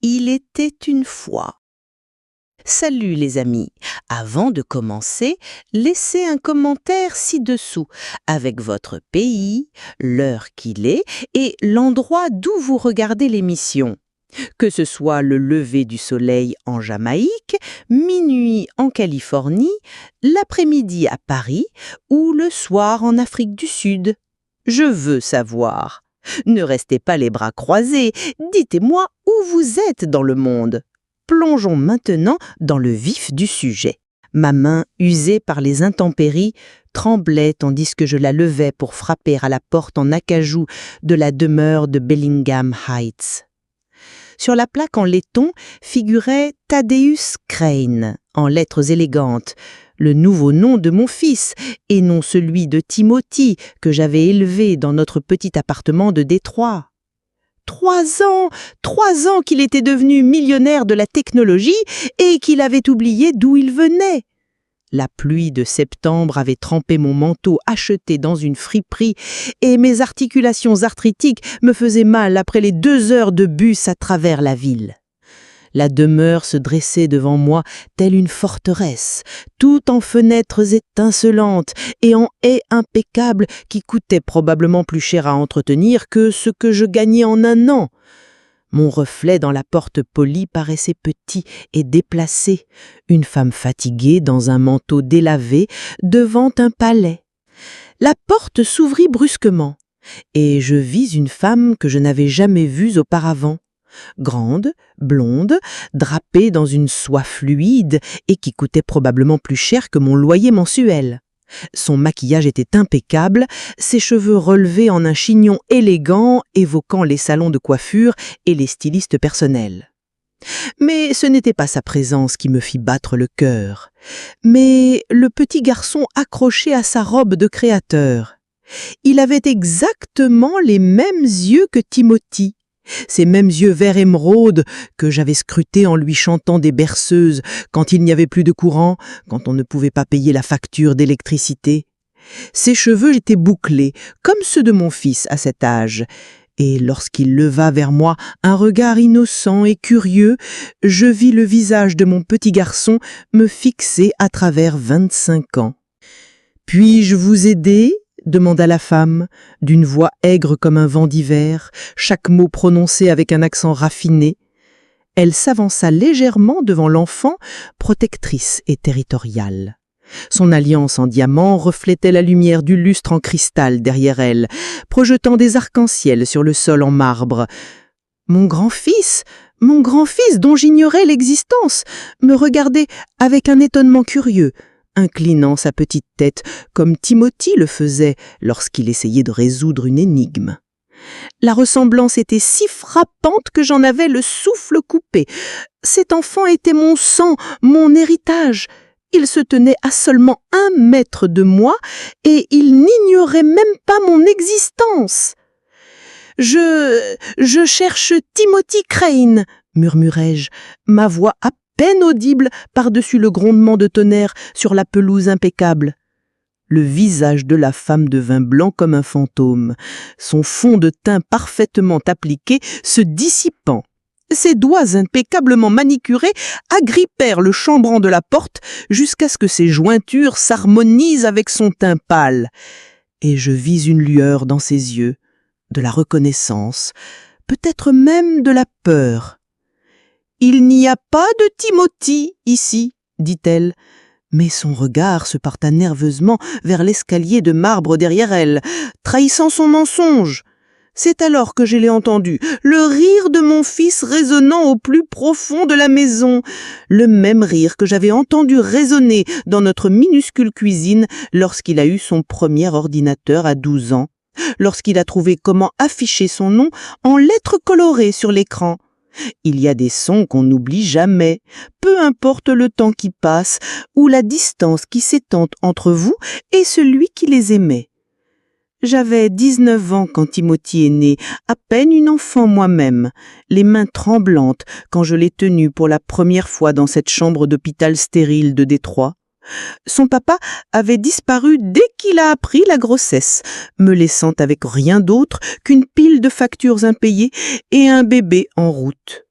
Il était une fois. Salut les amis. Avant de commencer, laissez un commentaire ci-dessous avec votre pays, l'heure qu'il est et l'endroit d'où vous regardez l'émission. Que ce soit le lever du soleil en Jamaïque, minuit en Californie, l'après-midi à Paris ou le soir en Afrique du Sud. Je veux savoir. Ne restez pas les bras croisés, dites-moi où vous êtes dans le monde. Plongeons maintenant dans le vif du sujet. Ma main, usée par les intempéries, tremblait tandis que je la levais pour frapper à la porte en acajou de la demeure de Bellingham Heights. Sur la plaque en laiton figurait Thaddeus Crane, en lettres élégantes, le nouveau nom de mon fils, et non celui de Timothy que j'avais élevé dans notre petit appartement de Détroit. 3 ans qu'il était devenu millionnaire de la technologie et qu'il avait oublié d'où il venait. La pluie de septembre avait trempé mon manteau acheté dans une friperie et mes articulations arthritiques me faisaient mal après les 2 heures de bus à travers la ville. La demeure se dressait devant moi telle une forteresse, tout en fenêtres étincelantes et en haies impeccables qui coûtaient probablement plus cher à entretenir que ce que je gagnais en 1 an. Mon reflet dans la porte polie paraissait petit et déplacé, une femme fatiguée dans un manteau délavé devant un palais. La porte s'ouvrit brusquement, et je vis une femme que je n'avais jamais vue auparavant. Grande, blonde, drapée dans une soie fluide et qui coûtait probablement plus cher que mon loyer mensuel. Son maquillage était impeccable, ses cheveux relevés en un chignon élégant évoquant les salons de coiffure et les stylistes personnels. Mais ce n'était pas sa présence qui me fit battre le cœur, mais le petit garçon accroché à sa robe de créateur. Il avait exactement les mêmes yeux que Timothy. Ces mêmes yeux vert émeraude que j'avais scrutés en lui chantant des berceuses quand il n'y avait plus de courant, quand on ne pouvait pas payer la facture d'électricité. Ses cheveux étaient bouclés, comme ceux de mon fils à cet âge, et lorsqu'il leva vers moi un regard innocent et curieux, je vis le visage de mon petit garçon me fixer à travers 25 ans. « Puis-je vous aider ?» demanda la femme, d'une voix aigre comme un vent d'hiver, chaque mot prononcé avec un accent raffiné. Elle s'avança légèrement devant l'enfant, protectrice et territoriale. Son alliance en diamant reflétait la lumière du lustre en cristal derrière elle, projetant des arcs-en-ciel sur le sol en marbre. Mon grand-fils dont j'ignorais l'existence, me regardait avec un étonnement curieux, inclinant sa petite tête comme Timothy le faisait lorsqu'il essayait de résoudre une énigme. La ressemblance était si frappante que j'en avais le souffle coupé. Cet enfant était mon sang, mon héritage. Il se tenait à seulement 1 mètre de moi et il n'ignorait même pas mon existence. « Je cherche Timothy Crane », murmurai-je, ma voix à peine audible par-dessus le grondement de tonnerre sur la pelouse impeccable. Le visage de la femme devint blanc comme un fantôme, son fond de teint parfaitement appliqué se dissipant. Ses doigts impeccablement manicurés agrippèrent le chambranle de la porte jusqu'à ce que ses jointures s'harmonisent avec son teint pâle. Et je vis une lueur dans ses yeux, de la reconnaissance, peut-être même de la peur. « Il n'y a pas de Timothy ici, » dit-elle, mais son regard se porta nerveusement vers l'escalier de marbre derrière elle, trahissant son mensonge. C'est alors que je l'ai entendu, le rire de mon fils résonnant au plus profond de la maison, le même rire que j'avais entendu résonner dans notre minuscule cuisine lorsqu'il a eu son premier ordinateur à 12 ans, lorsqu'il a trouvé comment afficher son nom en lettres colorées sur l'écran. Il y a des sons qu'on n'oublie jamais, peu importe le temps qui passe ou la distance qui s'étend entre vous et celui qui les émet. J'avais 19 ans quand Timothy est né, à peine une enfant moi-même, les mains tremblantes quand je l'ai tenu pour la première fois dans cette chambre d'hôpital stérile de Détroit. Son papa avait disparu dès qu'il a appris la grossesse, me laissant avec rien d'autre qu'une pile de factures impayées et un bébé en route.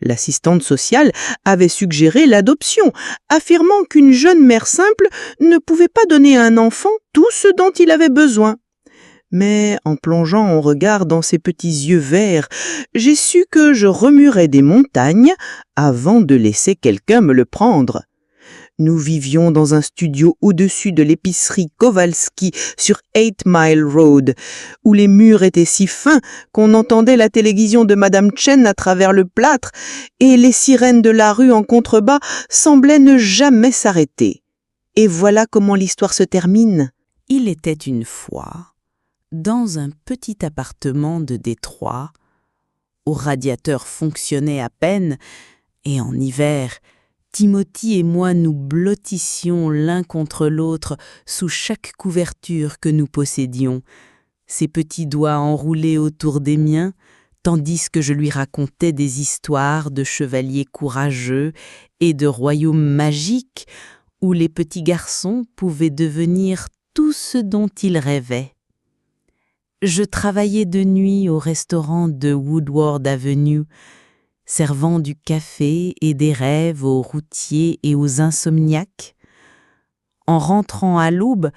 L'assistante sociale avait suggéré l'adoption, affirmant qu'une jeune mère simple ne pouvait pas donner à un enfant tout ce dont il avait besoin. Mais en plongeant en regard dans ses petits yeux verts, j'ai su que je remuerais des montagnes avant de laisser quelqu'un me le prendre. Nous vivions dans un studio au-dessus de l'épicerie Kowalski sur 8 Mile Road, où les murs étaient si fins qu'on entendait la télévision de Madame Chen à travers le plâtre et les sirènes de la rue en contrebas semblaient ne jamais s'arrêter. Et voilà comment l'histoire se termine. Il était une fois, dans un petit appartement de Détroit, où radiateur fonctionnait à peine, et en hiver, Timothy et moi nous blottissions l'un contre l'autre sous chaque couverture que nous possédions, ses petits doigts enroulés autour des miens, tandis que je lui racontais des histoires de chevaliers courageux et de royaumes magiques où les petits garçons pouvaient devenir tout ce dont ils rêvaient. Je travaillais de nuit au restaurant de Woodward Avenue, servant du café et des rêves aux routiers et aux insomniaques. En rentrant à l'aube,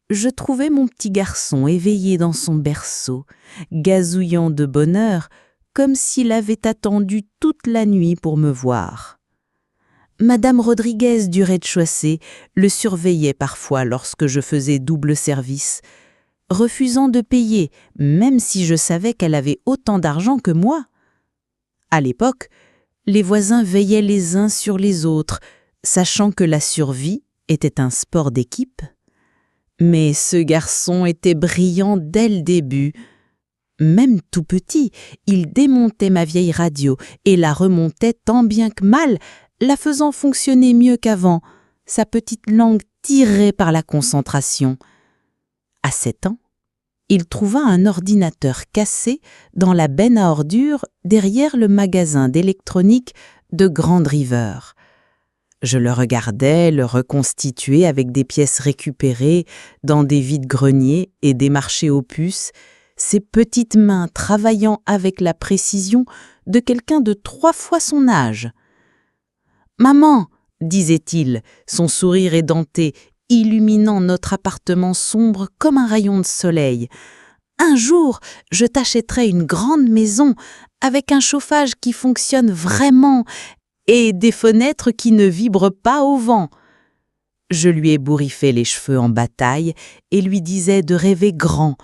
je trouvais mon petit garçon éveillé dans son berceau, gazouillant de bonheur, comme s'il avait attendu toute la nuit pour me voir. Madame Rodriguez du rez-de-chaussée le surveillait parfois lorsque je faisais double service, refusant de payer, même si je savais qu'elle avait autant d'argent que moi. À l'époque, les voisins veillaient les uns sur les autres, sachant que la survie était un sport d'équipe. Mais ce garçon était brillant dès le début. Même tout petit, il démontait ma vieille radio et la remontait tant bien que mal, la faisant fonctionner mieux qu'avant, sa petite langue tirée par la concentration. À 7 ans, il trouva un ordinateur cassé dans la benne à ordures derrière le magasin d'électronique de Grand River. Je le regardais le reconstituer avec des pièces récupérées dans des vides-greniers et des marchés aux puces, ses petites mains travaillant avec la précision de quelqu'un de 3 fois son âge. « Maman !» disait-il, son sourire édenté, illuminant notre appartement sombre comme un rayon de soleil. « Un jour, je t'achèterai une grande maison avec un chauffage qui fonctionne vraiment et des fenêtres qui ne vibrent pas au vent. » Je lui ébouriffais les cheveux en bataille et lui disais de rêver grand,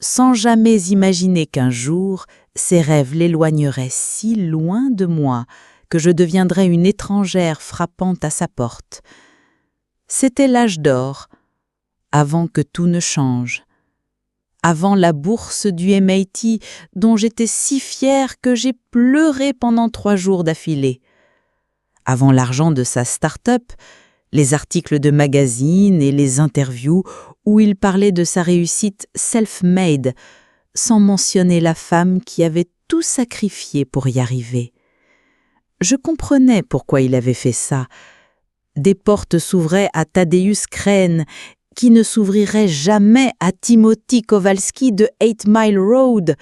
sans jamais imaginer qu'un jour, ses rêves l'éloigneraient si loin de moi que je deviendrais une étrangère frappant à sa porte. C'était l'âge d'or, avant que tout ne change. Avant la bourse du MIT dont j'étais si fière que j'ai pleuré pendant 3 jours d'affilée. Avant l'argent de sa start-up, les articles de magazines et les interviews où il parlait de sa réussite self-made, sans mentionner la femme qui avait tout sacrifié pour y arriver. Je comprenais pourquoi il avait fait ça. Des portes s'ouvraient à Tadeusz Crane, qui ne s'ouvrirait jamais à Timothy Kowalski de 8 Mile Road.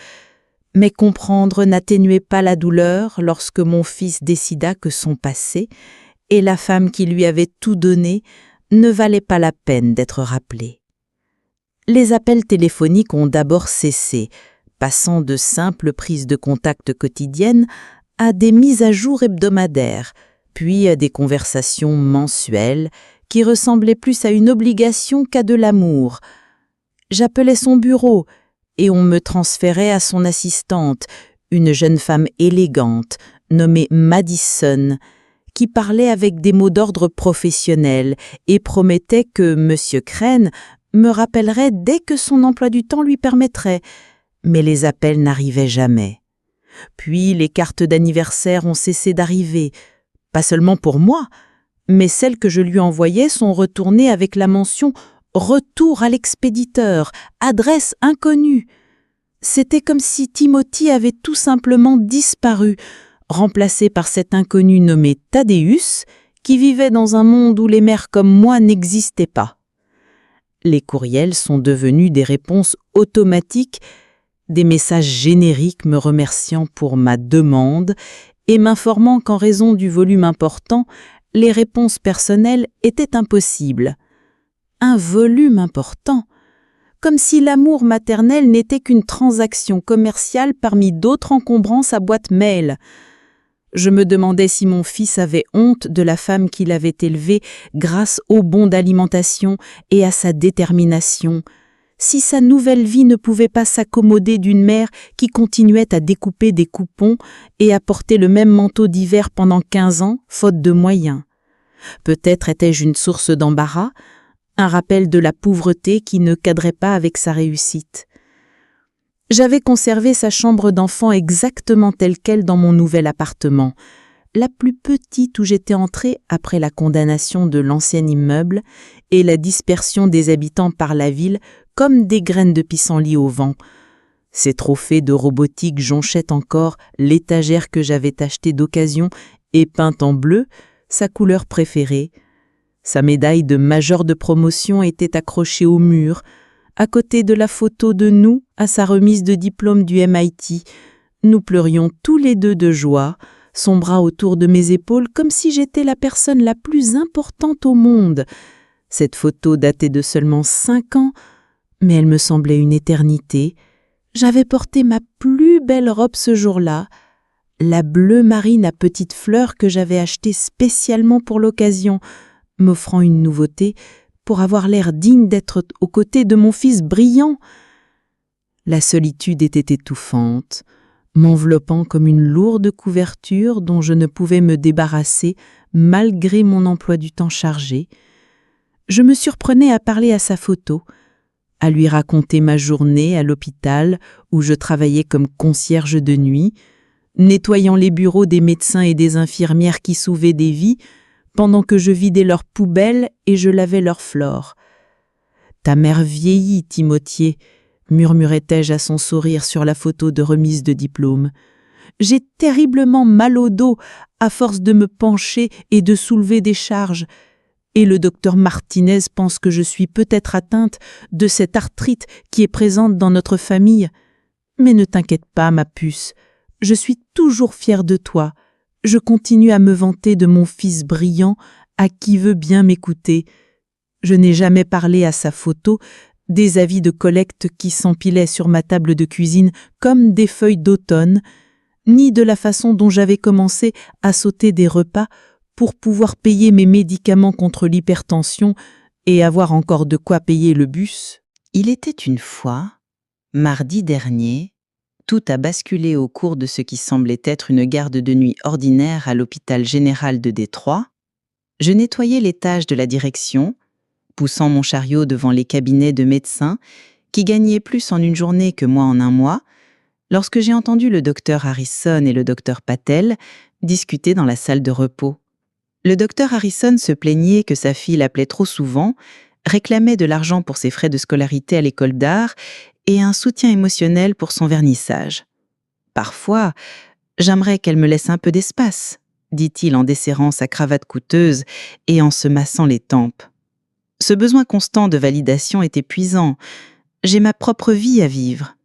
Mais comprendre n'atténuait pas la douleur lorsque mon fils décida que son passé et la femme qui lui avait tout donné ne valaient pas la peine d'être rappelés. Les appels téléphoniques ont d'abord cessé, passant de simples prises de contact quotidiennes à des mises à jour hebdomadaires, puis à des conversations mensuelles qui ressemblaient plus à une obligation qu'à de l'amour. J'appelais son bureau et on me transférait à son assistante, une jeune femme élégante nommée Madison, qui parlait avec des mots d'ordre professionnel et promettait que M. Crane me rappellerait dès que son emploi du temps lui permettrait, mais les appels n'arrivaient jamais. Puis les cartes d'anniversaire ont cessé d'arriver, pas seulement pour moi, mais celles que je lui envoyais sont retournées avec la mention « Retour à l'expéditeur, adresse inconnue ». C'était comme si Timothy avait tout simplement disparu, remplacé par cet inconnu nommé Tadeusz, qui vivait dans un monde où les mères comme moi n'existaient pas. Les courriels sont devenus des réponses automatiques, des messages génériques me remerciant pour ma demande et m'informant qu'en raison du volume important, les réponses personnelles étaient impossibles. Un volume important, comme si l'amour maternel n'était qu'une transaction commerciale parmi d'autres encombrant sa boîte mail. Je me demandais si mon fils avait honte de la femme qu'il avait élevée grâce au bon d'alimentation et à sa détermination, si sa nouvelle vie ne pouvait pas s'accommoder d'une mère qui continuait à découper des coupons et à porter le même manteau d'hiver pendant 15 ans, faute de moyens. Peut-être étais-je une source d'embarras, un rappel de la pauvreté qui ne cadrait pas avec sa réussite. J'avais conservé sa chambre d'enfant exactement telle qu'elle dans mon nouvel appartement, la plus petite où j'étais entrée après la condamnation de l'ancien immeuble et la dispersion des habitants par la ville comme des graines de pissenlit au vent. Ses trophées de robotique jonchaient encore l'étagère que j'avais achetée d'occasion et peinte en bleu, sa couleur préférée. Sa médaille de major de promotion était accrochée au mur, à côté de la photo de nous à sa remise de diplôme du MIT. Nous pleurions tous les deux de joie, son bras autour de mes épaules comme si j'étais la personne la plus importante au monde. Cette photo datait de seulement 5 ans, mais elle me semblait une éternité. J'avais porté ma plus belle robe ce jour-là, la bleu marine à petites fleurs que j'avais achetée spécialement pour l'occasion, m'offrant une nouveauté pour avoir l'air digne d'être aux côtés de mon fils brillant. La solitude était étouffante, m'enveloppant comme une lourde couverture dont je ne pouvais me débarrasser malgré mon emploi du temps chargé. Je me surprenais à parler à sa photo, à lui raconter ma journée à l'hôpital où je travaillais comme concierge de nuit, nettoyant les bureaux des médecins et des infirmières qui sauvaient des vies, pendant que je vidais leurs poubelles et je lavais leurs flores. « Ta mère vieillit, Timothée », murmurait-je à son sourire sur la photo de remise de diplôme. « J'ai terriblement mal au dos à force de me pencher et de soulever des charges. Et le docteur Martinez pense que je suis peut-être atteinte de cette arthrite qui est présente dans notre famille. Mais ne t'inquiète pas, ma puce, je suis toujours fière de toi. Je continue à me vanter de mon fils brillant à qui veut bien m'écouter. Je n'ai jamais parlé à sa photo des avis de collecte qui s'empilaient sur ma table de cuisine comme des feuilles d'automne, ni de la façon dont j'avais commencé à sauter des repas pour pouvoir payer mes médicaments contre l'hypertension et avoir encore de quoi payer le bus. Il était une fois, mardi dernier, tout a basculé au cours de ce qui semblait être une garde de nuit ordinaire à l'hôpital général de Détroit. Je nettoyais l'étage de la direction, poussant mon chariot devant les cabinets de médecins qui gagnaient plus en une journée que moi en un mois, lorsque j'ai entendu le docteur Harrison et le docteur Patel discuter dans la salle de repos. Le docteur Harrison se plaignait que sa fille l'appelait trop souvent, réclamait de l'argent pour ses frais de scolarité à l'école d'art et un soutien émotionnel pour son vernissage. « Parfois, j'aimerais qu'elle me laisse un peu d'espace », dit-il en desserrant sa cravate coûteuse et en se massant les tempes. Ce besoin constant de validation est épuisant. J'ai ma propre vie à vivre.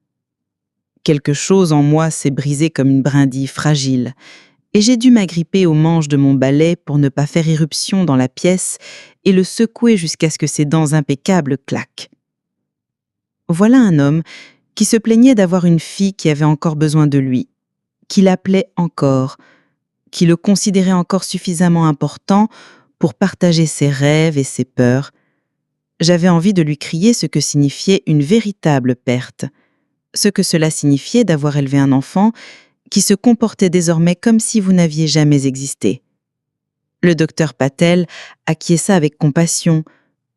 Quelque chose en moi s'est brisé comme une brindille fragile, et j'ai dû m'agripper aux manches de mon balai pour ne pas faire irruption dans la pièce et le secouer jusqu'à ce que ses dents impeccables claquent. Voilà un homme qui se plaignait d'avoir une fille qui avait encore besoin de lui, qui l'appelait encore, qui le considérait encore suffisamment important pour partager ses rêves et ses peurs. J'avais envie de lui crier ce que signifiait une véritable perte, ce que cela signifiait d'avoir élevé un enfant qui se comportait désormais comme si vous n'aviez jamais existé. Le docteur Patel acquiesça avec compassion,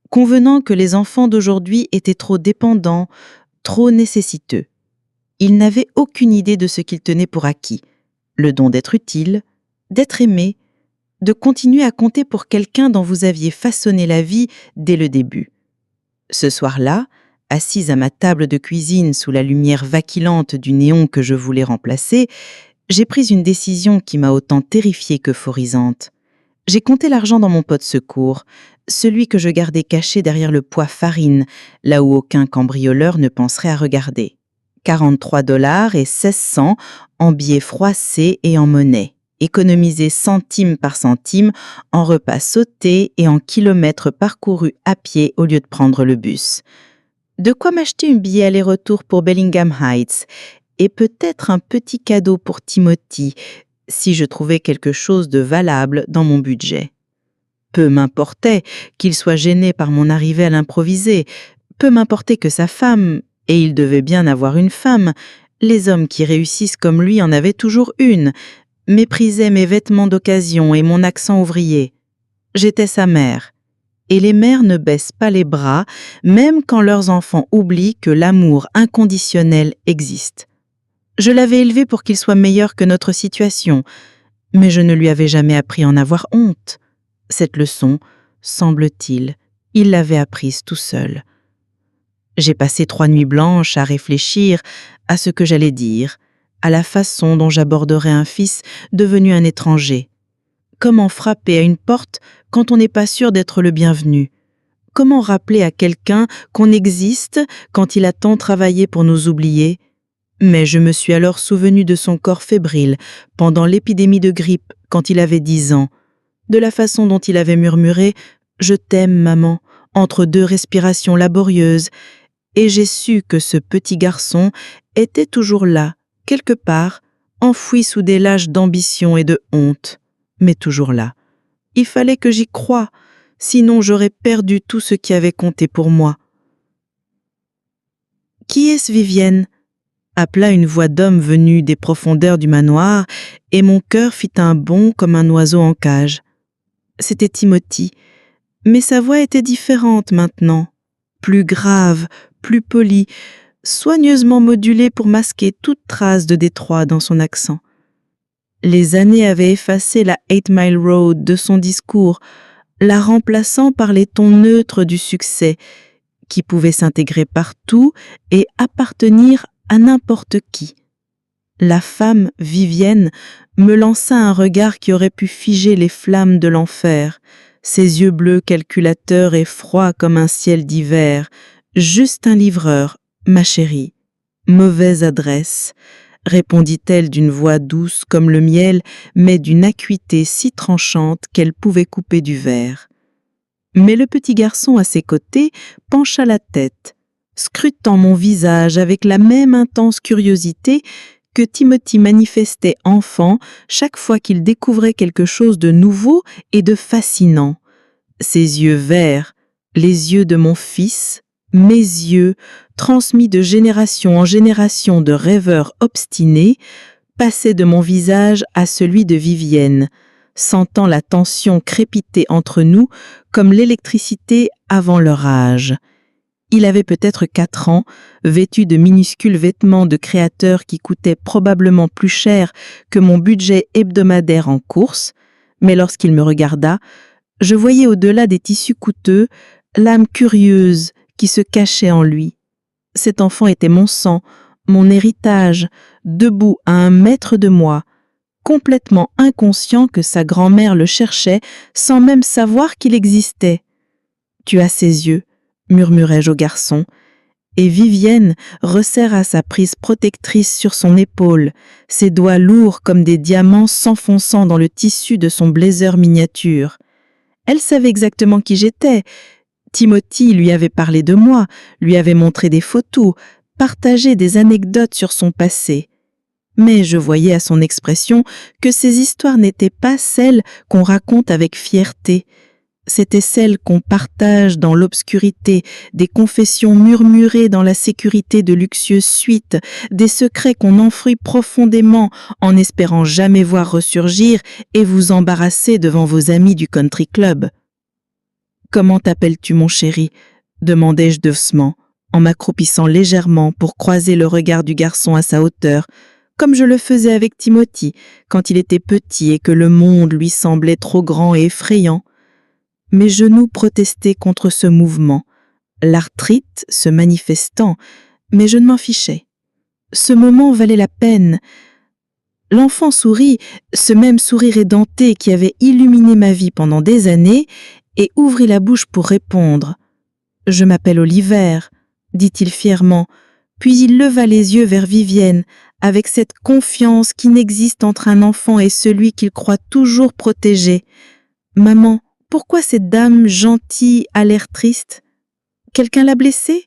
convenant que les enfants d'aujourd'hui étaient trop dépendants, trop nécessiteux. Il n'avait aucune idée de ce qu'il tenait pour acquis, le don d'être utile, d'être aimé, de continuer à compter pour quelqu'un dont vous aviez façonné la vie dès le début. Ce soir-là, assise à ma table de cuisine sous la lumière vacillante du néon que je voulais remplacer, j'ai pris une décision qui m'a autant terrifiée qu'euphorisante. J'ai compté l'argent dans mon pot de secours, celui que je gardais caché derrière le poids farine, là où aucun cambrioleur ne penserait à regarder. 43 $ et 16 cents en billets froissés et en monnaie. économiser centime par centime en repas sautés et en kilomètres parcourus à pied au lieu de prendre le bus. De quoi m'acheter un billet aller-retour pour Bellingham Heights et peut-être un petit cadeau pour Timothy si je trouvais quelque chose de valable dans mon budget. Peu m'importait qu'il soit gêné par mon arrivée à l'improvisé, peu m'importait que sa femme, et il devait bien avoir une femme, les hommes qui réussissent comme lui en avaient toujours une, méprisaient mes vêtements d'occasion et mon accent ouvrier. J'étais sa mère. Et les mères ne baissent pas les bras, même quand leurs enfants oublient que l'amour inconditionnel existe. Je l'avais élevé pour qu'il soit meilleur que notre situation, mais je ne lui avais jamais appris à en avoir honte. Cette leçon, semble-t-il, il l'avait apprise tout seul. J'ai passé 3 nuits blanches à réfléchir à ce que j'allais dire, à la façon dont j'aborderais un fils devenu un étranger. Comment frapper à une porte quand on n'est pas sûr d'être le bienvenu? Comment rappeler à quelqu'un qu'on existe quand il a tant travaillé pour nous oublier? Mais je me suis alors souvenu de son corps fébrile pendant l'épidémie de grippe quand il avait 10 ans, de la façon dont il avait murmuré « Je t'aime, maman » entre 2 respirations laborieuses, et j'ai su que ce petit garçon était toujours là, quelque part, enfoui sous des lâches d'ambition et de honte, mais toujours là. Il fallait que j'y croie, sinon j'aurais perdu tout ce qui avait compté pour moi. « Qui est-ce, Vivienne ?» appela une voix d'homme venue des profondeurs du manoir, et mon cœur fit un bond comme un oiseau en cage. C'était Timothy, mais sa voix était différente maintenant, plus grave, plus polie, soigneusement modulée pour masquer toute trace de détroit dans son accent. Les années avaient effacé la 8 Mile Road de son discours, la remplaçant par les tons neutres du succès, qui pouvaient s'intégrer partout et appartenir à n'importe qui. La femme, Vivienne, me lança un regard qui aurait pu figer les flammes de l'enfer, ses yeux bleus calculateurs et froids comme un ciel d'hiver. Juste un livreur, ma chérie. Mauvaise adresse, répondit-elle d'une voix douce comme le miel, mais d'une acuité si tranchante qu'elle pouvait couper du verre. Mais le petit garçon à ses côtés pencha la tête, scrutant mon visage avec la même intense curiosité que Timothy manifestait enfant chaque fois qu'il découvrait quelque chose de nouveau et de fascinant. Ses yeux verts, les yeux de mon fils, mes yeux, transmis de génération en génération de rêveurs obstinés, passaient de mon visage à celui de Vivienne, sentant la tension crépiter entre nous comme l'électricité avant leur âge. Il avait peut-être 4 ans, vêtu de minuscules vêtements de créateur qui coûtaient probablement plus cher que mon budget hebdomadaire en courses, mais lorsqu'il me regarda, je voyais au-delà des tissus coûteux l'âme curieuse qui se cachait en lui. Cet enfant était mon sang, mon héritage, debout à 1 mètre de moi, complètement inconscient que sa grand-mère le cherchait sans même savoir qu'il existait. « Tu as ses yeux », murmurai-je au garçon, et Vivienne resserra sa prise protectrice sur son épaule, ses doigts lourds comme des diamants s'enfonçant dans le tissu de son blazer miniature. Elle savait exactement qui j'étais. Timothy lui avait parlé de moi, lui avait montré des photos, partagé des anecdotes sur son passé. Mais je voyais à son expression que ces histoires n'étaient pas celles qu'on raconte avec fierté. C'étaient celles qu'on partage dans l'obscurité, des confessions murmurées dans la sécurité de luxueuses suites, des secrets qu'on enfouit profondément en espérant jamais voir ressurgir et vous embarrasser devant vos amis du country club. « Comment t'appelles-tu, mon chéri ?» demandai-je doucement, en m'accroupissant légèrement pour croiser le regard du garçon à sa hauteur, comme je le faisais avec Timothy quand il était petit et que le monde lui semblait trop grand et effrayant. Mes genoux protestaient contre ce mouvement, l'arthrite se manifestant, mais je ne m'en fichais. Ce moment valait la peine. L'enfant sourit, ce même sourire édenté qui avait illuminé ma vie pendant des années, et ouvrit la bouche pour répondre. « Je m'appelle Oliver », dit-il fièrement, puis il leva les yeux vers Vivienne, avec cette confiance qui n'existe entre un enfant et celui qu'il croit toujours protégé. Maman, pourquoi cette dame gentille a l'air triste? Quelqu'un l'a blessée?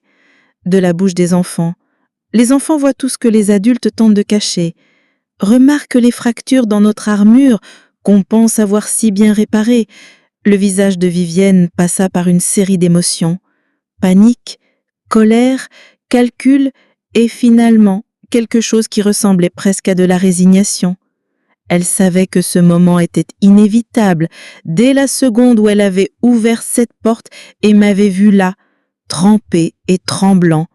De la bouche des enfants. Les enfants voient tout ce que les adultes tentent de cacher. Remarque les fractures dans notre armure qu'on pense avoir si bien réparées. Le visage de Vivienne passa par une série d'émotions. Panique, colère, calcul et finalement quelque chose qui ressemblait presque à de la résignation. Elle savait que ce moment était inévitable dès la seconde où elle avait ouvert cette porte et m'avait vu là, trempé et tremblant,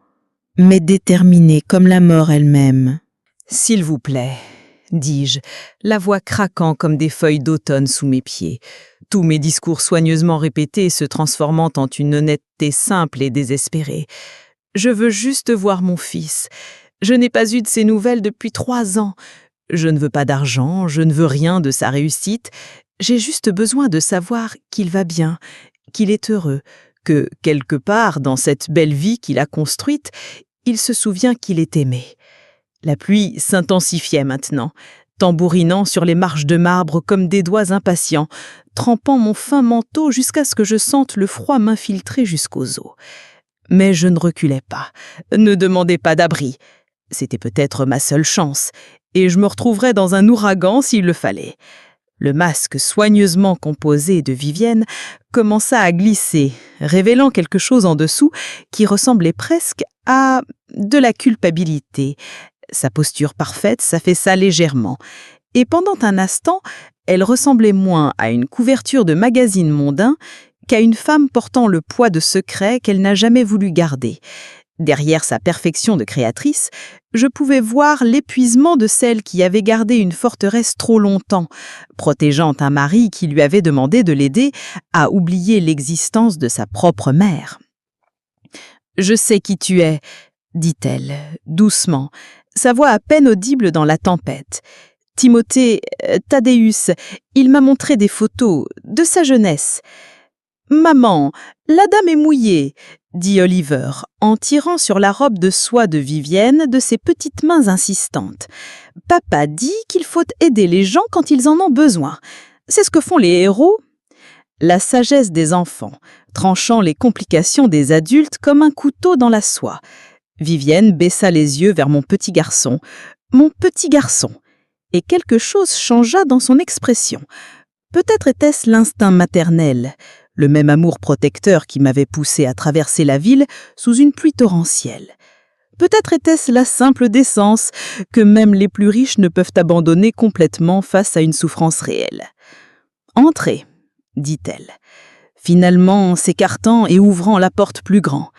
mais déterminé comme la mort elle-même. « S'il vous plaît », dis-je, la voix craquant comme des feuilles d'automne sous mes pieds, tous mes discours soigneusement répétés se transformant en une honnêteté simple et désespérée. « Je veux juste voir mon fils. Je n'ai pas eu de ses nouvelles depuis 3 ans. Je ne veux pas d'argent, je ne veux rien de sa réussite. J'ai juste besoin de savoir qu'il va bien, qu'il est heureux, que, quelque part dans cette belle vie qu'il a construite, il se souvient qu'il est aimé. » La pluie s'intensifiait maintenant, tambourinant sur les marches de marbre comme des doigts impatients, trempant mon fin manteau jusqu'à ce que je sente le froid m'infiltrer jusqu'aux os. Mais je ne reculais pas, ne demandais pas d'abri. C'était peut-être ma seule chance, et je me retrouverais dans un ouragan s'il le fallait. Le masque soigneusement composé de Vivienne commença à glisser, révélant quelque chose en dessous qui ressemblait presque à de la culpabilité. Sa posture parfaite s'affaissa légèrement, et pendant un instant, elle ressemblait moins à une couverture de magazine mondain qu'à une femme portant le poids de secrets qu'elle n'a jamais voulu garder. Derrière sa perfection de créatrice, je pouvais voir l'épuisement de celle qui avait gardé une forteresse trop longtemps, protégeant un mari qui lui avait demandé de l'aider à oublier l'existence de sa propre mère. « Je sais qui tu es », dit-elle, doucement, sa voix à peine audible dans la tempête. « Timothée, Thaddeus, il m'a montré des photos de sa jeunesse. »« Maman, la dame est mouillée », dit Oliver, en tirant sur la robe de soie de Vivienne de ses petites mains insistantes. « Papa dit qu'il faut aider les gens quand ils en ont besoin. C'est ce que font les héros. » La sagesse des enfants, tranchant les complications des adultes comme un couteau dans la soie. Vivienne baissa les yeux vers mon petit garçon, et quelque chose changea dans son expression. Peut-être était-ce l'instinct maternel, le même amour protecteur qui m'avait poussé à traverser la ville sous une pluie torrentielle. Peut-être était-ce la simple décence que même les plus riches ne peuvent abandonner complètement face à une souffrance réelle. « Entrez », dit-elle, finalement s'écartant et ouvrant la porte plus grand.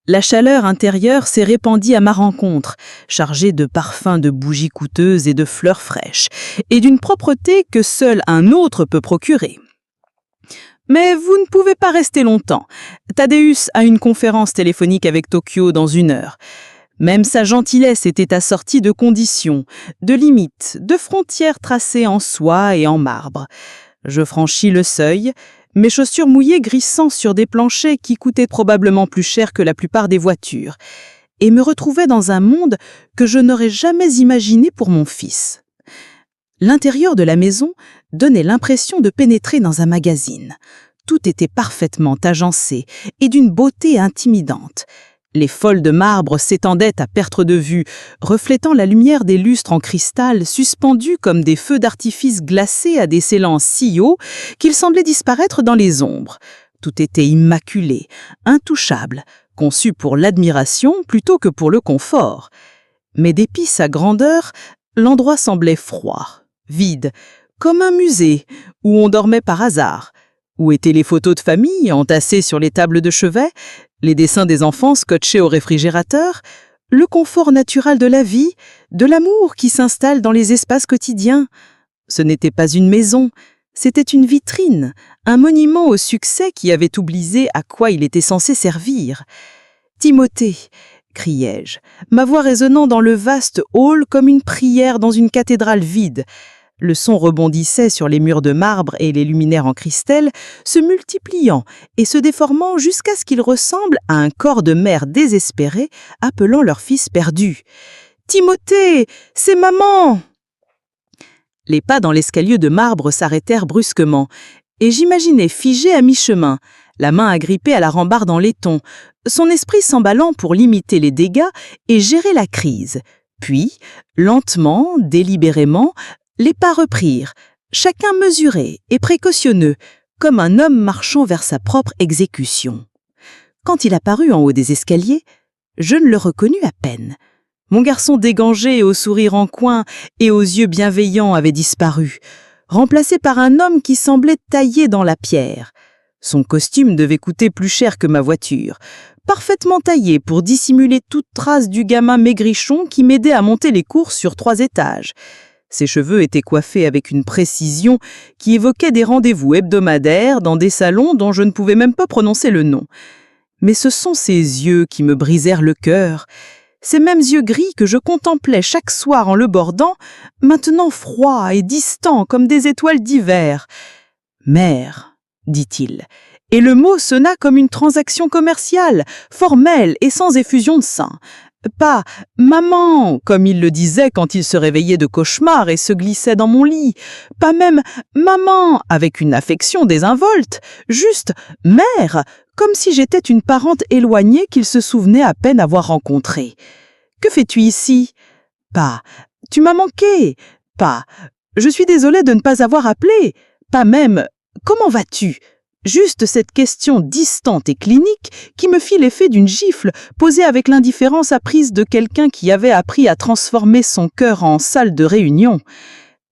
La chaleur intérieure s'est répandue à ma rencontre, chargée de parfums de bougies coûteuses et de fleurs fraîches, et d'une propreté que seul un autre peut procurer. Mais vous ne pouvez pas rester longtemps. Thaddeus a une conférence téléphonique avec Tokyo dans 1 heure. Même sa gentillesse était assortie de conditions, de limites, de frontières tracées en soie et en marbre. Je franchis le seuil, mes chaussures mouillées grissant sur des planchers qui coûtaient probablement plus cher que la plupart des voitures, et me retrouvais dans un monde que je n'aurais jamais imaginé pour mon fils. L'intérieur de la maison donnait l'impression de pénétrer dans un magazine. Tout était parfaitement agencé et d'une beauté intimidante. Les folles de marbre s'étendaient à perte de vue, reflétant la lumière des lustres en cristal suspendus comme des feux d'artifice glacés à des scellants si hauts qu'ils semblaient disparaître dans les ombres. Tout était immaculé, intouchable, conçu pour l'admiration plutôt que pour le confort. Mais dépit sa grandeur, l'endroit semblait froid, vide, comme un musée où on dormait par hasard. Où étaient les photos de famille entassées sur les tables de chevet, les dessins des enfants scotchés au réfrigérateur, le confort naturel de la vie, de l'amour qui s'installe dans les espaces quotidiens. Ce n'était pas une maison, c'était une vitrine, un monument au succès qui avait oublié à quoi il était censé servir. « Timothée !» criai-je, ma voix résonnant dans le vaste hall comme une prière dans une cathédrale vide. Le son rebondissait sur les murs de marbre et les luminaires en cristal, se multipliant et se déformant jusqu'à ce qu'ils ressemblent à un corps de mère désespérés appelant leur fils perdu. Timothée, c'est maman !» Les pas dans l'escalier de marbre s'arrêtèrent brusquement, et j'imaginais figé à mi-chemin, la main agrippée à la rambarde en laiton, son esprit s'emballant pour limiter les dégâts et gérer la crise. Puis, lentement, délibérément, les pas reprirent, chacun mesuré et précautionneux, comme un homme marchant vers sa propre exécution. Quand il apparut en haut des escaliers, je ne le reconnus à peine. Mon garçon dégangé au sourire en coin et aux yeux bienveillants avait disparu, remplacé par un homme qui semblait taillé dans la pierre. Son costume devait coûter plus cher que ma voiture, parfaitement taillé pour dissimuler toute trace du gamin maigrichon qui m'aidait à monter les courses sur 3 étages. Ses cheveux étaient coiffés avec une précision qui évoquait des rendez-vous hebdomadaires dans des salons dont je ne pouvais même pas prononcer le nom. Mais ce sont ces yeux qui me brisèrent le cœur, ces mêmes yeux gris que je contemplais chaque soir en le bordant, maintenant froids et distants comme des étoiles d'hiver. « Mère », dit-il, et le mot sonna comme une transaction commerciale, formelle et sans effusion de sein. Pas « maman » comme il le disait quand il se réveillait de cauchemar et se glissait dans mon lit. Pas même « maman » avec une affection désinvolte. Juste « mère » comme si j'étais une parente éloignée qu'il se souvenait à peine avoir rencontrée. « Que fais-tu ici ?» Pas « tu m'as manqué » Pas « je suis désolée de ne pas avoir appelé » Pas même « comment vas-tu » Juste cette question distante et clinique qui me fit l'effet d'une gifle posée avec l'indifférence apprise de quelqu'un qui avait appris à transformer son cœur en salle de réunion.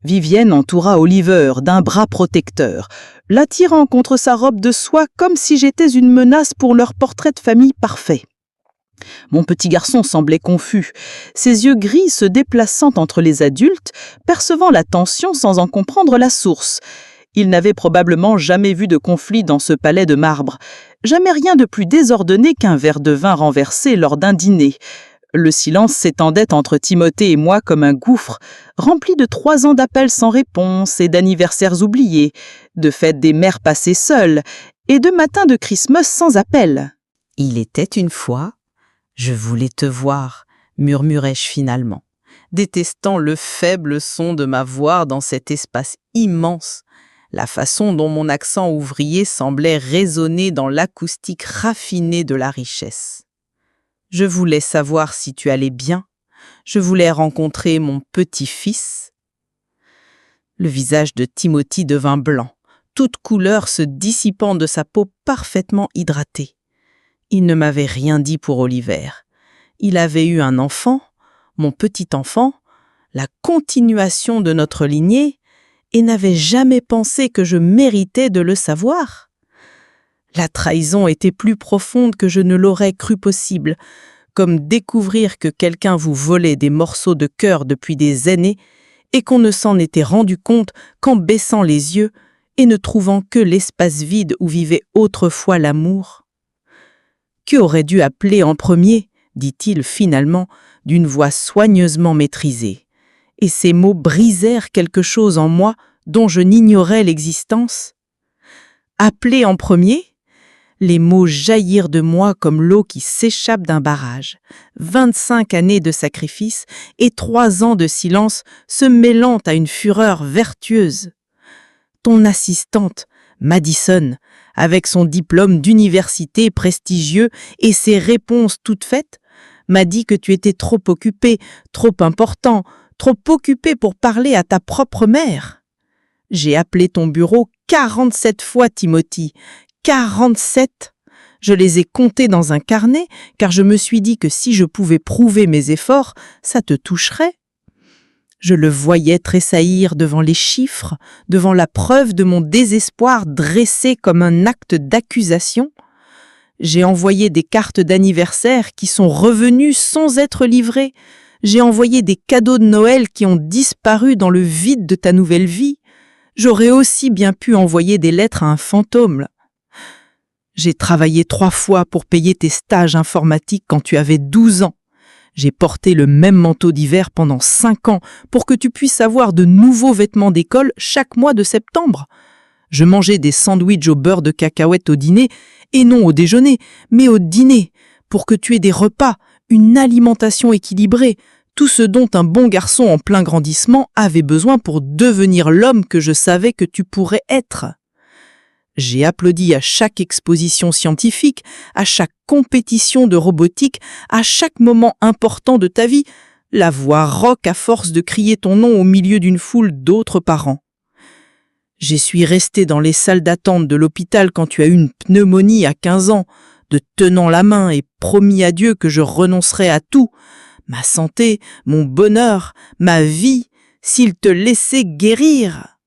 Vivienne entoura Oliver d'un bras protecteur, l'attirant contre sa robe de soie comme si j'étais une menace pour leur portrait de famille parfait. Mon petit garçon semblait confus, ses yeux gris se déplaçant entre les adultes, percevant la tension sans en comprendre la source. Il n'avait probablement jamais vu de conflit dans ce palais de marbre, jamais rien de plus désordonné qu'un verre de vin renversé lors d'un dîner. Le silence s'étendait entre Timothée et moi comme un gouffre, rempli de 3 ans d'appels sans réponse et d'anniversaires oubliés, de fêtes des mères passées seules et de matins de Christmas sans appel. « Il était une fois, je voulais te voir », murmurai-je finalement, détestant le faible son de ma voix dans cet espace immense, la façon dont mon accent ouvrier semblait résonner dans l'acoustique raffinée de la richesse. Je voulais savoir si tu allais bien, je voulais rencontrer mon petit-fils. Le visage de Timothy devint blanc, toute couleur se dissipant de sa peau parfaitement hydratée. Il ne m'avait rien dit pour Oliver. Il avait eu un enfant, mon petit-enfant, la continuation de notre lignée, et n'avait jamais pensé que je méritais de le savoir. La trahison était plus profonde que je ne l'aurais cru possible, comme découvrir que quelqu'un vous volait des morceaux de cœur depuis des années et qu'on ne s'en était rendu compte qu'en baissant les yeux et ne trouvant que l'espace vide où vivait autrefois l'amour. « Qui aurait dû appeler en premier ?» dit-il finalement d'une voix soigneusement maîtrisée. Et ces mots brisèrent quelque chose en moi dont je n'ignorais l'existence. Appeler en premier ? Les mots jaillirent de moi comme l'eau qui s'échappe d'un barrage. 25 années de sacrifice et 3 ans de silence se mêlant à une fureur vertueuse. Ton assistante, Madison, avec son diplôme d'université prestigieux et ses réponses toutes faites, m'a dit que tu étais trop occupé, trop important, trop occupé pour parler à ta propre mère. J'ai appelé ton bureau 47 fois, Timothy. 47 ! Je les ai comptés dans un carnet, car je me suis dit que si je pouvais prouver mes efforts, ça te toucherait. Je le voyais tressaillir devant les chiffres, devant la preuve de mon désespoir dressé comme un acte d'accusation. J'ai envoyé des cartes d'anniversaire qui sont revenues sans être livrées. J'ai envoyé des cadeaux de Noël qui ont disparu dans le vide de ta nouvelle vie. J'aurais aussi bien pu envoyer des lettres à un fantôme. J'ai travaillé 3 fois pour payer tes stages informatiques quand tu avais 12 ans. J'ai porté le même manteau d'hiver pendant 5 ans pour que tu puisses avoir de nouveaux vêtements d'école chaque mois de septembre. Je mangeais des sandwichs au beurre de cacahuète au dîner, et non au déjeuner, mais au dîner, pour que tu aies des repas, une alimentation équilibrée, tout ce dont un bon garçon en plein grandissement avait besoin pour devenir l'homme que je savais que tu pourrais être. J'ai applaudi à chaque exposition scientifique, à chaque compétition de robotique, à chaque moment important de ta vie, la voix rauque à force de crier ton nom au milieu d'une foule d'autres parents. Je suis resté dans les salles d'attente de l'hôpital quand tu as eu une pneumonie à 15 ans, de tenant la main et promis à Dieu que je renoncerais à tout, ma santé, mon bonheur, ma vie, s'il te laissait guérir.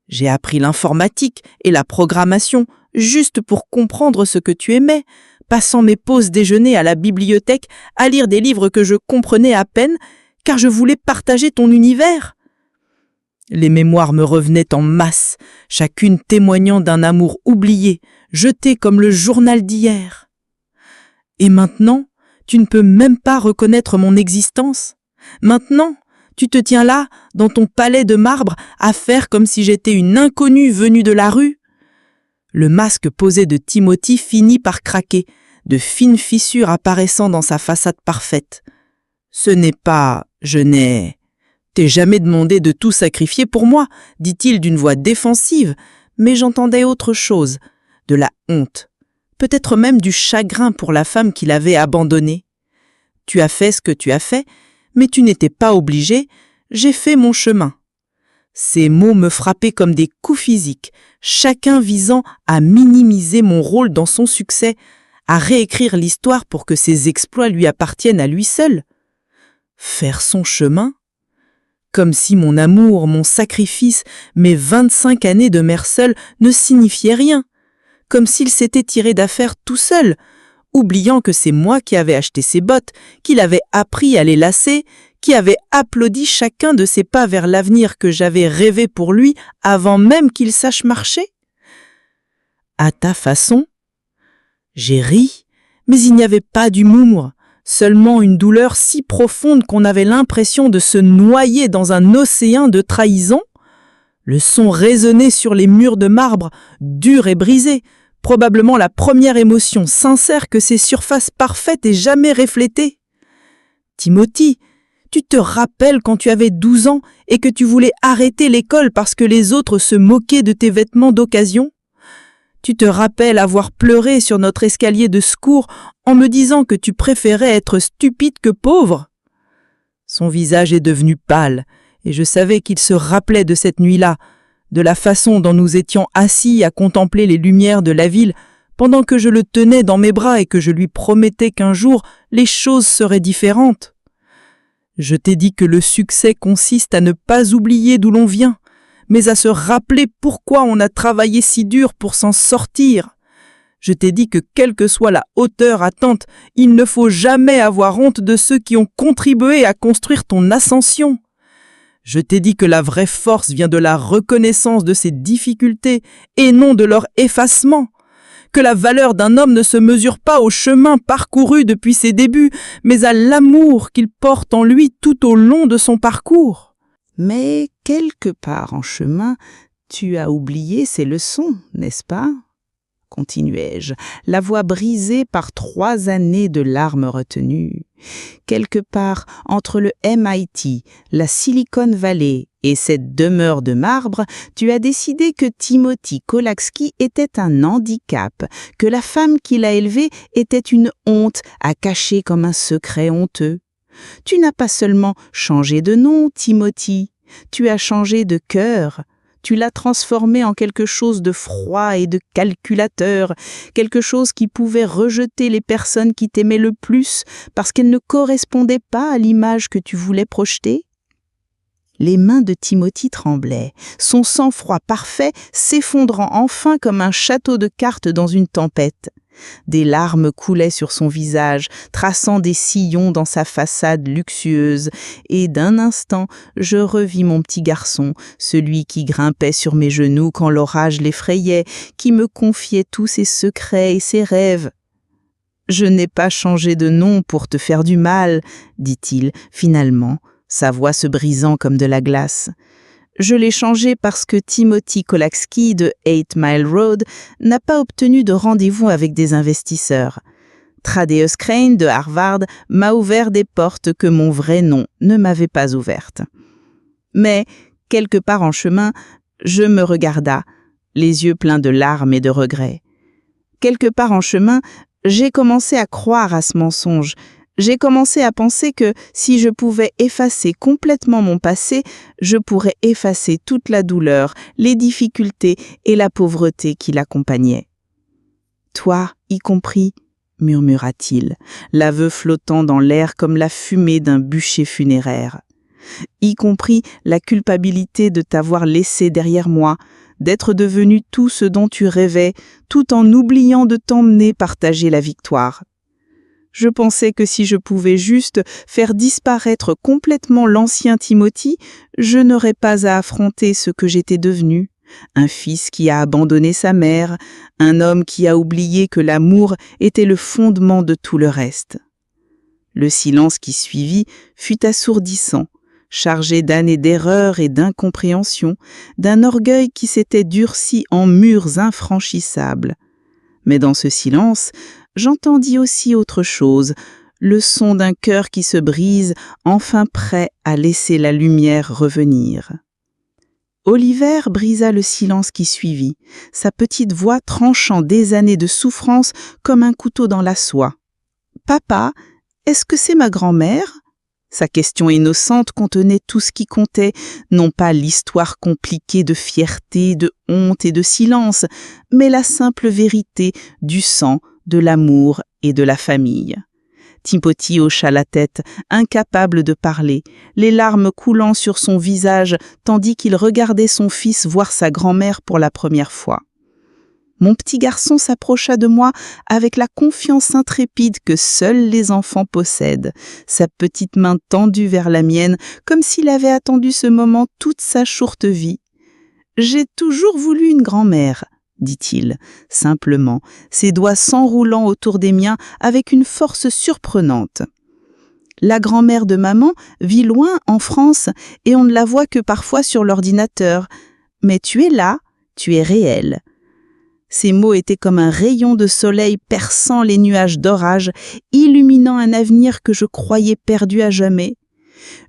J'ai appris l'informatique et la programmation juste pour comprendre ce que tu aimais, passant mes pauses déjeuner à la bibliothèque à lire des livres que je comprenais à peine, car je voulais partager ton univers. Les mémoires me revenaient en masse, chacune témoignant d'un amour oublié, jeté comme le journal d'hier. Et maintenant, tu ne peux même pas reconnaître mon existence. Maintenant, tu te tiens là, dans ton palais de marbre, à faire comme si j'étais une inconnue venue de la rue. Le masque posé de Timothy finit par craquer, de fines fissures apparaissant dans sa façade parfaite. Ce n'est pas « je n'ai ». T'ai jamais demandé de tout sacrifier pour moi, dit-il d'une voix défensive, mais j'entendais autre chose, de la honte, peut-être même du chagrin pour la femme qui l'avait abandonnée. Tu as fait ce que tu as fait, mais tu n'étais pas obligé, j'ai fait mon chemin. Ces mots me frappaient comme des coups physiques, chacun visant à minimiser mon rôle dans son succès, à réécrire l'histoire pour que ses exploits lui appartiennent à lui seul. Faire son chemin ? Comme si mon amour, mon sacrifice, mes 25 années de mère seule ne signifiaient rien. Comme s'il s'était tiré d'affaire tout seul, oubliant que c'est moi qui avais acheté ses bottes, qu'il avait appris à les lasser, qui avait applaudi chacun de ses pas vers l'avenir que j'avais rêvé pour lui avant même qu'il sache marcher. À ta façon, j'ai ri, mais il n'y avait pas d'humour. Seulement une douleur si profonde qu'on avait l'impression de se noyer dans un océan de trahison. Le son résonnait sur les murs de marbre, durs et brisés, probablement la première émotion sincère que ces surfaces parfaites aient jamais reflétée. Timothy, tu te rappelles quand tu avais 12 ans et que tu voulais arrêter l'école parce que les autres se moquaient de tes vêtements d'occasion ? Tu te rappelles avoir pleuré sur notre escalier de secours en me disant que tu préférais être stupide que pauvre ? Son visage est devenu pâle, et je savais qu'il se rappelait de cette nuit-là, de la façon dont nous étions assis à contempler les lumières de la ville, pendant que je le tenais dans mes bras et que je lui promettais qu'un jour, les choses seraient différentes. Je t'ai dit que le succès consiste à ne pas oublier d'où l'on vient, mais à se rappeler pourquoi on a travaillé si dur pour s'en sortir. Je t'ai dit que quelle que soit la hauteur atteinte, il ne faut jamais avoir honte de ceux qui ont contribué à construire ton ascension. Je t'ai dit que la vraie force vient de la reconnaissance de ses difficultés et non de leur effacement. Que la valeur d'un homme ne se mesure pas au chemin parcouru depuis ses débuts, mais à l'amour qu'il porte en lui tout au long de son parcours. Mais quelque part en chemin, tu as oublié ces leçons, n'est-ce pas ? Continuai-je, la voix brisée par 3 années de larmes retenues. Quelque part entre le MIT, la Silicon Valley et cette demeure de marbre, tu as décidé que Timothy Kolaski était un handicap, que la femme qui l'a élevé était une honte à cacher comme un secret honteux. Tu n'as pas seulement changé de nom, Timothy, tu as changé de cœur. Tu l'as transformé en quelque chose de froid et de calculateur, quelque chose qui pouvait rejeter les personnes qui t'aimaient le plus parce qu'elles ne correspondaient pas à l'image que tu voulais projeter. Les mains de Timothy tremblaient, son sang-froid parfait s'effondrant enfin comme un château de cartes dans une tempête. Des larmes coulaient sur son visage, traçant des sillons dans sa façade luxueuse, et d'un instant, je revis mon petit garçon, celui qui grimpait sur mes genoux quand l'orage l'effrayait, qui me confiait tous ses secrets et ses rêves. « Je n'ai pas changé de nom pour te faire du mal, » dit-il finalement, sa voix se brisant comme de la glace. Je l'ai changé parce que Timothy Kolaski de 8 Mile Road n'a pas obtenu de rendez-vous avec des investisseurs. Thaddeus Crane de Harvard m'a ouvert des portes que mon vrai nom ne m'avait pas ouvertes. Mais, quelque part en chemin, je me regarda, les yeux pleins de larmes et de regrets. Quelque part en chemin, j'ai commencé à croire à ce mensonge. J'ai commencé à penser que si je pouvais effacer complètement mon passé, je pourrais effacer toute la douleur, les difficultés et la pauvreté qui l'accompagnaient. « Toi, y compris », murmura-t-il, l'aveu flottant dans l'air comme la fumée d'un bûcher funéraire. « Y compris la culpabilité de t'avoir laissé derrière moi, d'être devenu tout ce dont tu rêvais, tout en oubliant de t'emmener partager la victoire. Je pensais que si je pouvais juste faire disparaître complètement l'ancien Timothy, je n'aurais pas à affronter ce que j'étais devenu. Un fils qui a abandonné sa mère, un homme qui a oublié que l'amour était le fondement de tout le reste. » Le silence qui suivit fut assourdissant, chargé d'années d'erreurs et d'incompréhension, d'un orgueil qui s'était durci en murs infranchissables. Mais dans ce silence, j'entendis aussi autre chose, le son d'un cœur qui se brise, enfin prêt à laisser la lumière revenir. Oliver brisa le silence qui suivit, sa petite voix tranchant des années de souffrance comme un couteau dans la soie. « Papa, est-ce que c'est ma grand-mère » Sa question innocente contenait tout ce qui comptait, non pas l'histoire compliquée de fierté, de honte et de silence, mais la simple vérité du sang, de l'amour et de la famille. Timothy hocha la tête, incapable de parler, les larmes coulant sur son visage tandis qu'il regardait son fils voir sa grand-mère pour la première fois. Mon petit garçon s'approcha de moi avec la confiance intrépide que seuls les enfants possèdent, sa petite main tendue vers la mienne, comme s'il avait attendu ce moment toute sa courte vie. « J'ai toujours voulu une grand-mère », dit-il, simplement, ses doigts s'enroulant autour des miens avec une force surprenante. La grand-mère de maman vit loin en France et on ne la voit que parfois sur l'ordinateur. Mais tu es là, tu es réel. Ces mots étaient comme un rayon de soleil perçant les nuages d'orage, illuminant un avenir que je croyais perdu à jamais.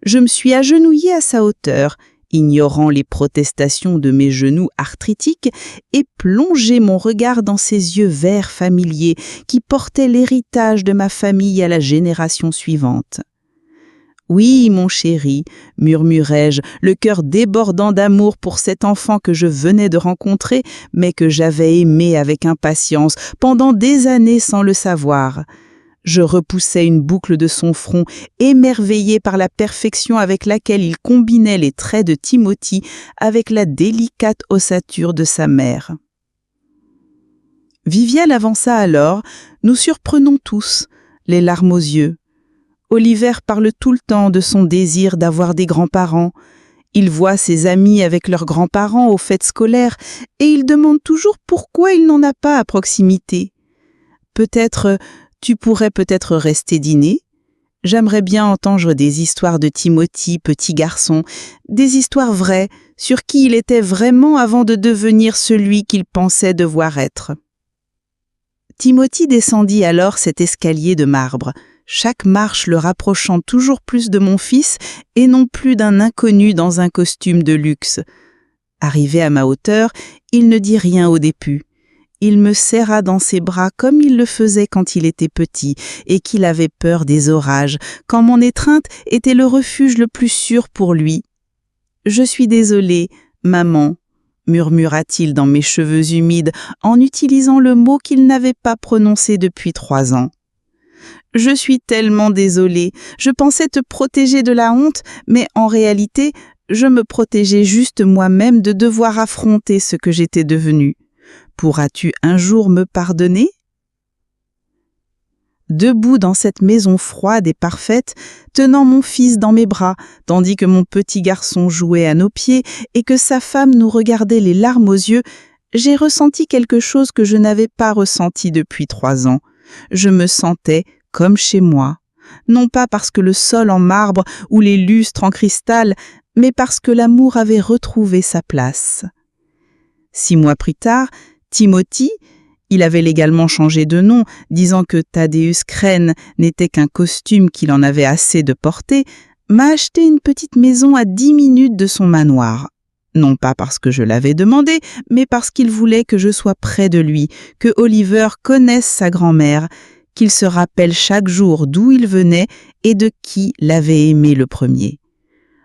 Je me suis agenouillée à sa hauteur, ignorant les protestations de mes genoux arthritiques, et plongé mon regard dans ses yeux verts familiers qui portaient l'héritage de ma famille à la génération suivante. « Oui, mon chéri, » murmurai-je, le cœur débordant d'amour pour cet enfant que je venais de rencontrer, mais que j'avais aimé avec impatience pendant des années sans le savoir. Je repoussai une boucle de son front, émerveillé par la perfection avec laquelle il combinait les traits de Timothy avec la délicate ossature de sa mère. Viviane avança alors, nous surprenons tous, les larmes aux yeux. Oliver parle tout le temps de son désir d'avoir des grands-parents. Il voit ses amis avec leurs grands-parents aux fêtes scolaires et il demande toujours pourquoi il n'en a pas à proximité. Peut-être, tu pourrais peut-être rester dîner. J'aimerais bien entendre des histoires de Timothy, petit garçon, des histoires vraies, sur qui il était vraiment avant de devenir celui qu'il pensait devoir être. Timothy descendit alors cet escalier de marbre, chaque marche le rapprochant toujours plus de mon fils et non plus d'un inconnu dans un costume de luxe. Arrivé à ma hauteur, il ne dit rien au début. Il me serra dans ses bras comme il le faisait quand il était petit et qu'il avait peur des orages, quand mon étreinte était le refuge le plus sûr pour lui. « Je suis désolé, maman », murmura-t-il dans mes cheveux humides en utilisant le mot qu'il n'avait pas prononcé depuis 3 ans. « Je suis tellement désolée, je pensais te protéger de la honte, mais en réalité, je me protégeais juste moi-même de devoir affronter ce que j'étais devenue. Pourras-tu un jour me pardonner ?» Debout dans cette maison froide et parfaite, tenant mon fils dans mes bras, tandis que mon petit garçon jouait à nos pieds et que sa femme nous regardait les larmes aux yeux, j'ai ressenti quelque chose que je n'avais pas ressenti depuis 3 ans. Je me sentais comme chez moi, non pas parce que le sol en marbre ou les lustres en cristal, mais parce que l'amour avait retrouvé sa place. 6 mois plus tard, Timothy, Il avait légalement changé de nom, disant que Thaddeus Crane n'était qu'un costume qu'il en avait assez de porter, m'a acheté une petite maison à 10 minutes de son manoir. Non pas parce que je l'avais demandé, mais parce qu'il voulait que je sois près de lui, que Oliver connaisse sa grand-mère, qu'il se rappelle chaque jour d'où il venait et de qui l'avait aimé le premier.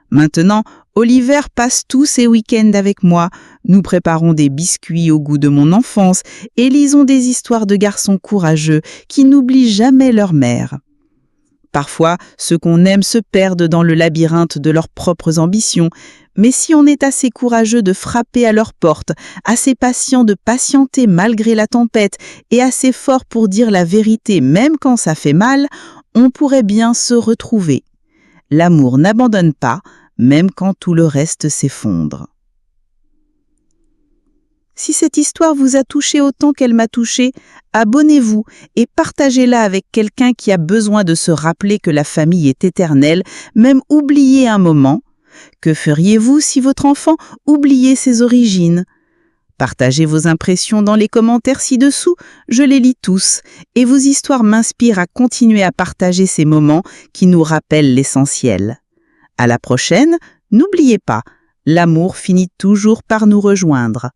Maintenant, Oliver passe tous ses week-ends avec moi, nous préparons des biscuits au goût de mon enfance et lisons des histoires de garçons courageux qui n'oublient jamais leur mère. Parfois, ceux qu'on aime se perdent dans le labyrinthe de leurs propres ambitions, mais si on est assez courageux de frapper à leur porte, assez patient de patienter malgré la tempête et assez fort pour dire la vérité même quand ça fait mal, on pourrait bien se retrouver. L'amour n'abandonne pas, même quand tout le reste s'effondre. Si cette histoire vous a touché autant qu'elle m'a touché, abonnez-vous et partagez-la avec quelqu'un qui a besoin de se rappeler que la famille est éternelle, même oubliée un moment. Que feriez-vous si votre enfant oubliait ses origines ? Partagez vos impressions dans les commentaires ci-dessous, je les lis tous, et vos histoires m'inspirent à continuer à partager ces moments qui nous rappellent l'essentiel. À la prochaine, n'oubliez pas, l'amour finit toujours par nous rejoindre.